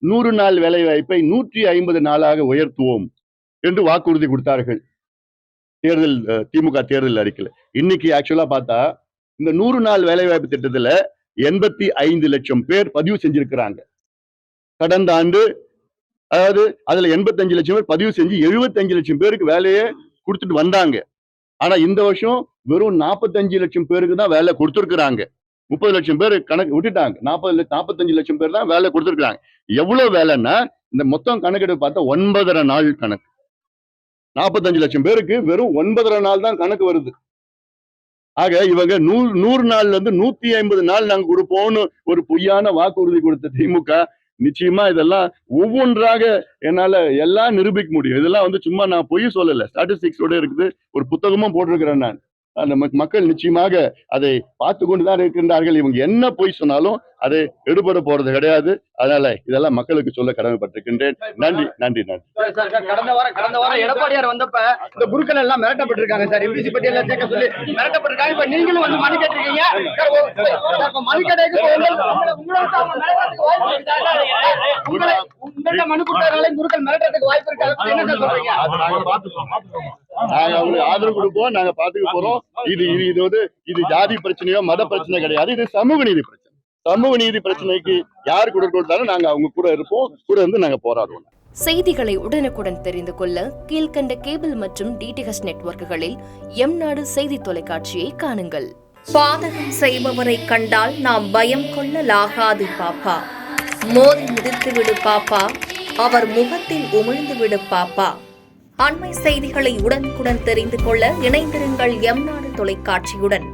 100 நாள் வேலை வாய்ப்பை 150 நாளாக உயர்த்துவோம் என்று வாக்குறுதி கொடுத்தார்கள் தேர்தல் திமுக தேர்தல் அறிக்கையில. இன்னைக்கு ஆக்சுவலா பார்த்தா இந்த 100 நாள் வேலைவாய்ப்பு திட்டத்துல 85 லட்சம் பேர் பதிவு செஞ்சிருக்கிறாங்க. கடந்த ஆண்டு அதாவது அதுல 85 லட்சம் பேர் பதிவு செஞ்சு 75 லட்சம் பேருக்கு வேலையை கொடுத்துட்டு வந்தாங்க. ஆனா இந்த வருஷம் வெறும் 45 லட்சம் பேருக்கு தான் வேலை கொடுத்துருக்காங்க. 30 லட்சம் பேர் கணக்கு விட்டுட்டாங்க. 45 லட்சம் பேர் தான் வேலை கொடுத்துருக்காங்க. எவ்வளவு வேலைன்னா இந்த மொத்தம் கணக்கெடுப்பு பார்த்தா 9.5 நாள் கணக்கு. 45 லட்சம் பேருக்கு வெறும் 9.5 நாள் தான் கணக்கு வருது. ஆக இவங்க 100 நாள்ல இருந்து 150 நாள் நாங்க கொடுப்போம்னு ஒரு பொய்யான வாக்குறுதி கொடுத்த திமுக நிச்சயமா இதெல்லாம் ஒவ்வொன்றாக என்னால எல்லாம் நிரூபிக்க முடியும். இதெல்லாம் சும்மா நான் பொய் சொல்லல. ஸ்டாட்டிஸ்டிக்ஸோட இருக்குது. ஒரு புத்தகமும் போட்டிருக்கிறேன் நான். அந்த மக்கள் நிச்சயமாக அதை பார்த்து கொண்டுதான் இருக்கின்றார்கள். இவங்க என்ன பொய் சொன்னாலும் அதை எடுபட போறது கிடையாது. அதனால இதெல்லாம் மக்களுக்கு சொல்ல கடமைப்பட்டிருக்கின்றேன். நன்றி நன்றி நன்றி. கடந்த வாரம் எடப்பாடியார் வந்தப்ப இந்த குருக்கள் எல்லாம் மிரட்டப்பட்டிருக்காங்க சார். எம்பிசி பட்டியல சேர்க்க சொல்லி மிரட்டப்பட்டிருக்காங்க. இப்ப நீங்களும் மனு கேட்டிருக்கீங்க. மனு கேட்டதுக்கு உங்களோட மனு கொடுத்ததுனால குருக்கள் மிரட்டத்துக்கு வாய்ப்பு இருக்கு. என்ன சார் சொல்றீங்க? நாங்க அவங்களுக்கு ஆதரவு கொடுப்போம். நாங்க பாத்துக்க போறோம். இது ஜாதி பிரச்சனையோ மத பிரச்சனை கிடையாது. இது சமூக நீதி பிரச்சனை. சமூக நீதி பிரச்சனைக்கு யார் குரல் கொடுத்தாலும் நாங்க அவங்க கூட இருப்போம். கூட இருந்து நாங்க போராடுவோம். செய்திகளை உடனுக்குடன் தெரிந்து கொள்ள கீழ்கண்ட கேபிள் மற்றும் டிடிஹெச் நெட்வொர்க்குகளில் எம்நாடு செய்தி தொலைக்காட்சியை காணுங்கள். பாதகம் செய்பவரை கண்டால் நாம் பயம் கொள்ளலாகாது பாப்பா. மோதி மிதித்து விடு பாப்பா, அவர் முகத்தில் உமிழ்ந்து விடு பாப்பா. அண்மை செய்திகளை உடனுக்குடன் தெரிந்து கொள்ள இணைந்திருங்கள் எம்நாடு தொலைக்காட்சியுடன்.